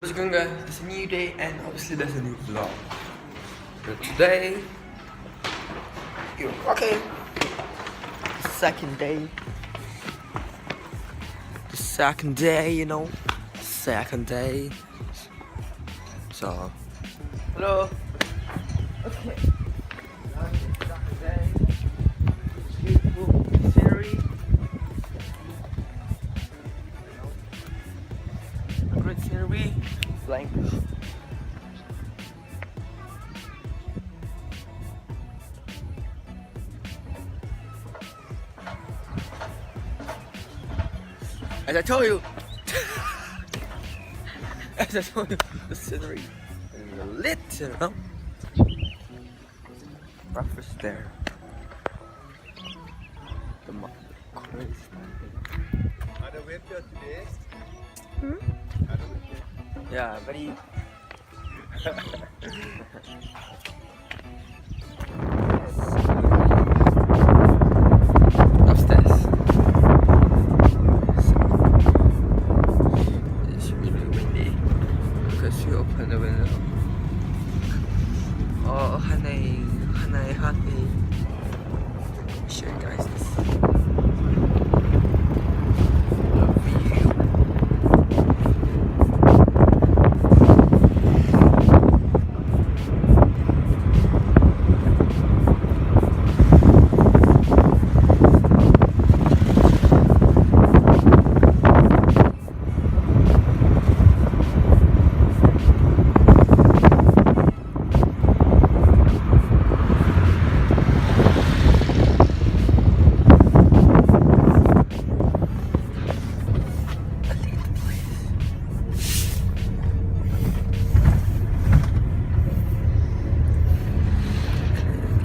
What's going on, guys? It's a new day and obviously there's a new vlog. But today, okay, second day. The second day, you know, second day. So, hello. Okay. Second day. Beautiful scenery. A great scenery. Blank. As I told you, as I told you, the scenery is lit, you know. Breakfast there. The crazy. Are the winter today? Hmm? Are the winter? Yeah, very. Upstairs. It's really windy because you open the window. Oh, honey. Show you guys this. The view.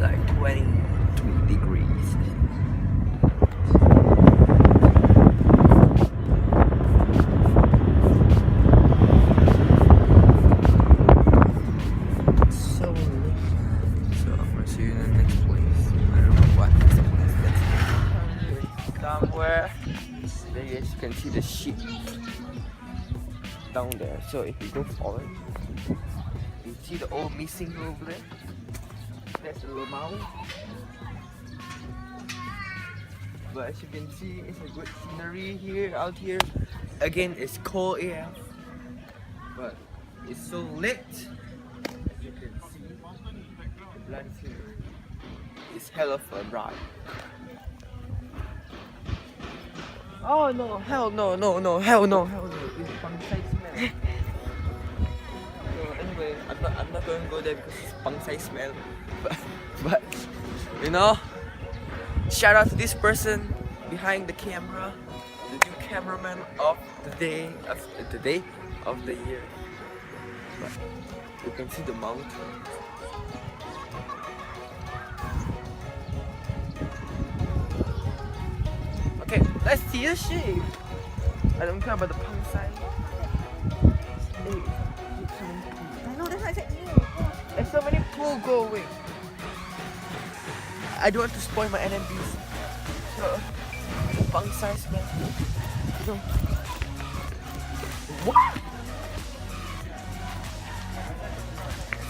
Like 22 degrees. So lit. So I'm gonna see you in the next place. I don't know what this place is. Somewhere there you can see the sheep down there. So if you go forward, you see the old missing over there. That's a little mountain. But as you can see, it's a good scenery here, out here. Again, it's cold AF, but it's so lit. As you can see, the bloody scenery. It's hell of a ride. Oh no, hell no, hell no. It's pangsai smell. So anyway, I'm not going to go there because it's pangsai smell. But you know, shout out to this person behind the camera, the new cameraman of the day of the year. But you can see the mountain. Okay, let's see the sheep. I don't care about the pangsai. Hey, I know, that's why I said there's so many people going. I don't want to spoil my NMBs. So, the pangsai smell. You know. What?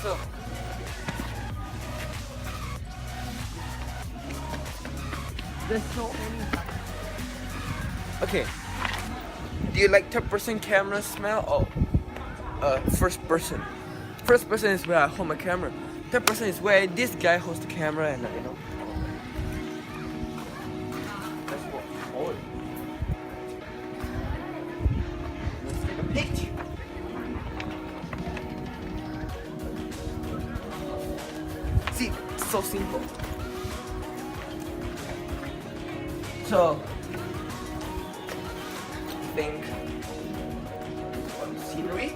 So, there's so many. Okay. Do you like third-person camera smell or first person? First person is where I hold my camera. Third person is where this guy holds the camera and you know. That's what. Oh. Let's take a picture. See, it's so simple. So, think on the scenery.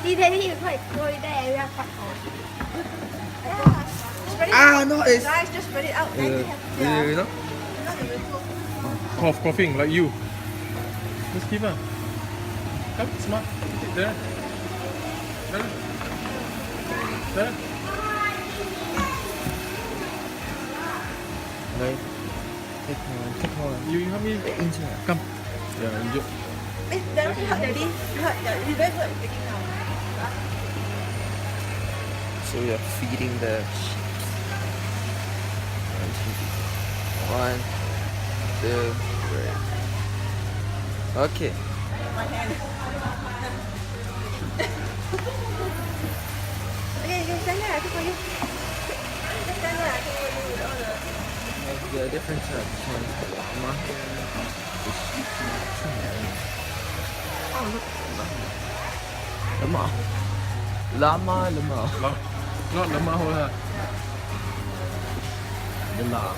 đi thế thì phải ngồi đây ra phạt Ah, no, it's. Guys, just spread it out. You know? Coughing like you. Just give her. Come, smart. There. There. There. Okay. Take one. You help me. Inside. Come. Yeah, you. Ê, để nó thật để đi. Thật, để đi đến rồi cái nào. So we are feeding the sheep. 1, 2, 3. Okay. Okay, stand there. I think for you. Stand there. I think for you. The difference between mutton, the sheep, and oh look, llama, llama. Not the maho. The llama.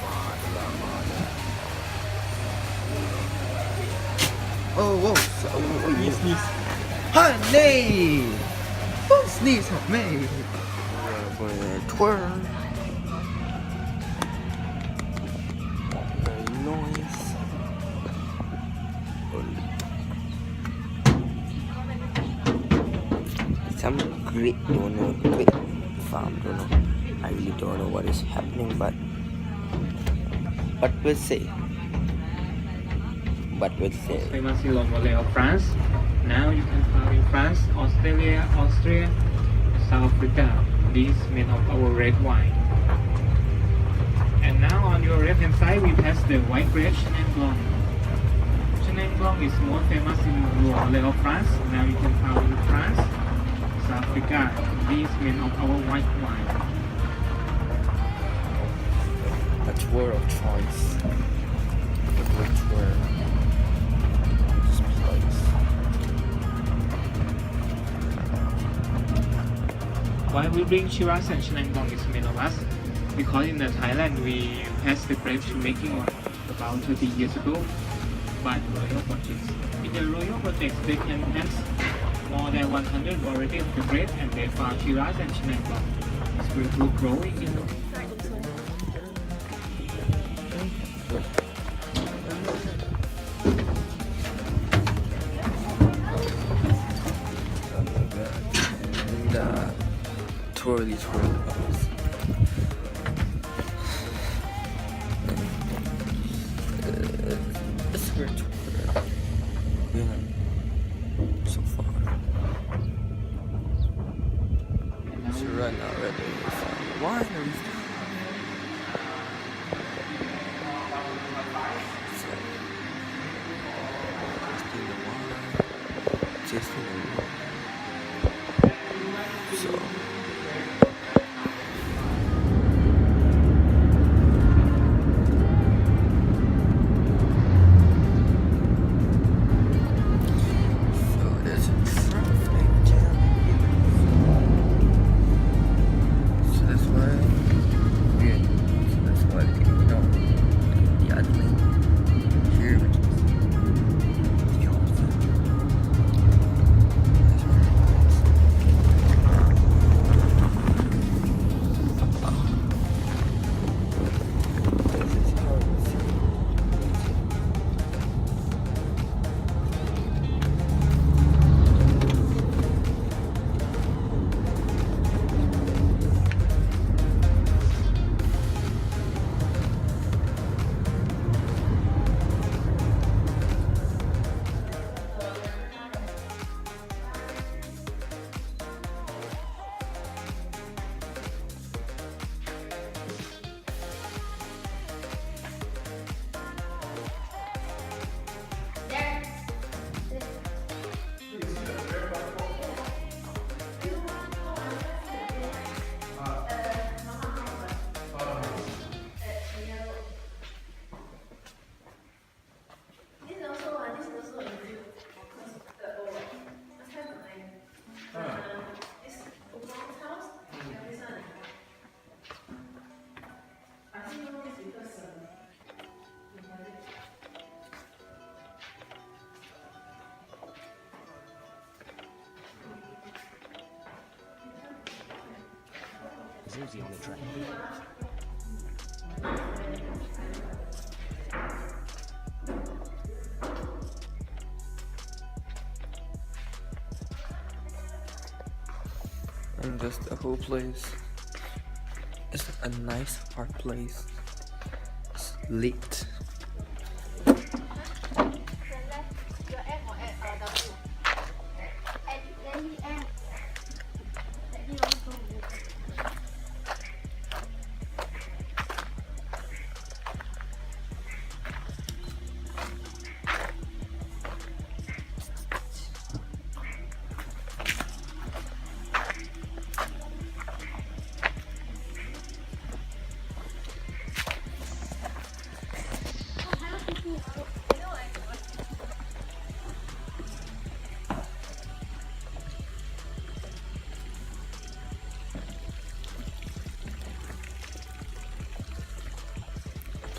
Oh, whoa. Sneeze. Honey! Who sneeze at me? Twirl. Very noise. Some great farm, don't know. I really don't know what is happening, but we'll see. Famous in Valley of France. Now you can find in France, Australia, Austria, South Africa. These made of our red wine. And now on your left hand side, we pass the white grape Chenin Blanc. Chenin Blanc is more famous in Valley of France. Now you can find in France, South Africa. These made of our white wine. A tour of choice. A tour. This place. Why we bring Shiraz and Chenin Blanc is made of us? Because in Thailand we passed the grapes making about 30 years ago by royal projects. In the royal projects they can pass more than 100 varieties of the grape and they found Shiraz and Chenin Blanc. It's very good growing in Twirly balls. It's very twirly. Yeah. So far. So right now, wineries. Tasting the wine. So. Susie on the track. And just the whole place is a nice park place. It's Lit.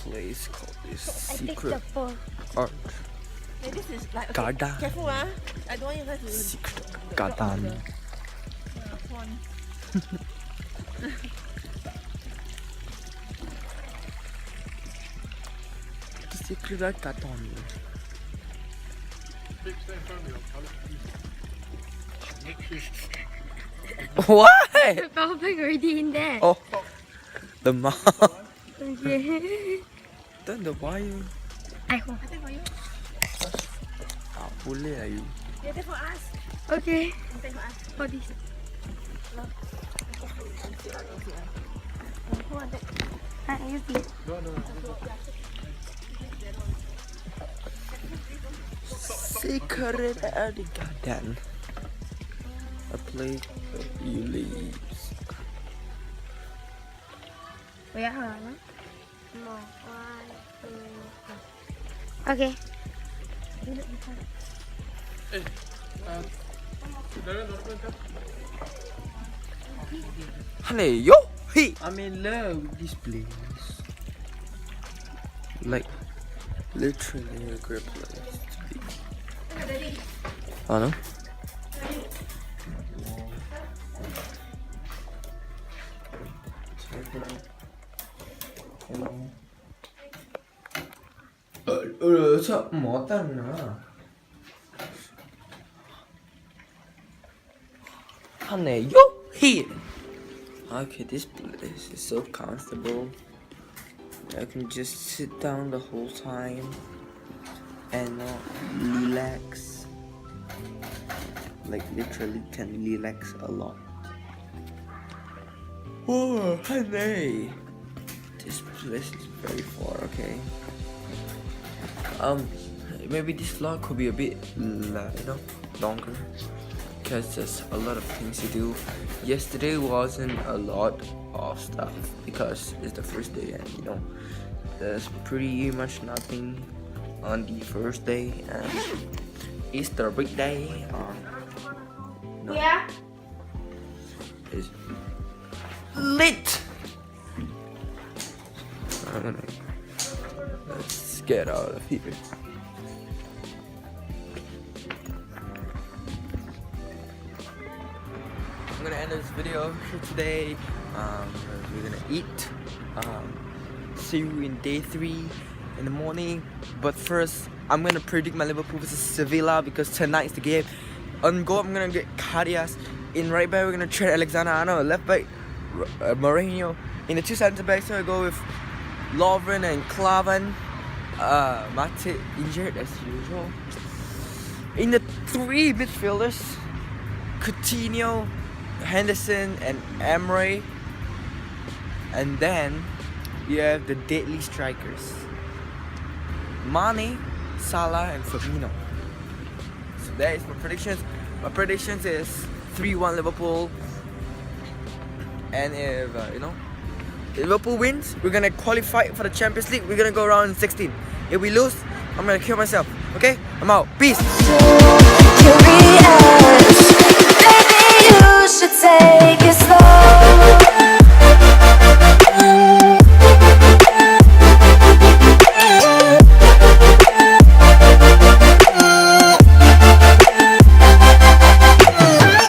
Place called this secret art This is like, okay, garden. careful ah. I don't want you guys to Secret garden. The secret garden. What? Perfect already in there. Oh, the mom. Okay. Then the wire. I hope. I take for you. Ah, boleh lah you. You take for us. Okay. You take for us. For this. Who want that? I use this. Secret garden. A place where you live. Wait, hold on. More. 1, 2, 3. Okay. Honey, yo, hey, I'm in love with this place. Like, literally a great place to be. Oh no? Sao mỏ tần nữa? Honey, yo, here. Okay, this place is so comfortable. I can just sit down the whole time and relax. Like literally can relax a lot. Oh, honey, this place is very far. Okay. Maybe this vlog could be a bit, longer. Because there's a lot of things to do. Yesterday wasn't a lot of stuff because it's the first day and there's pretty much nothing on the first day and Easter big day. Yeah. It's lit. Let's get out of here. I'm gonna end this video here today. We're gonna eat. See you in day 3 in the morning. But first, I'm gonna predict my Liverpool versus Sevilla because tonight's the game. On goal, I'm gonna get Cardias. In right back, we're gonna trade Alexander Arnold. Left back, Mourinho. In the 2 centre backs, I go with Lovren and Klavan. Matip injured as usual. In the 3 midfielders, Coutinho, Henderson and Emery, and then you have the deadly strikers Mane, Salah and Firmino. So that is my predictions. My predictions is 3-1 Liverpool, and if Liverpool wins, we're gonna qualify for the Champions League. We're gonna go around in 16. If we lose, I'm gonna kill myself. Okay, I'm out. Peace. Curious, maybe you should take it slow.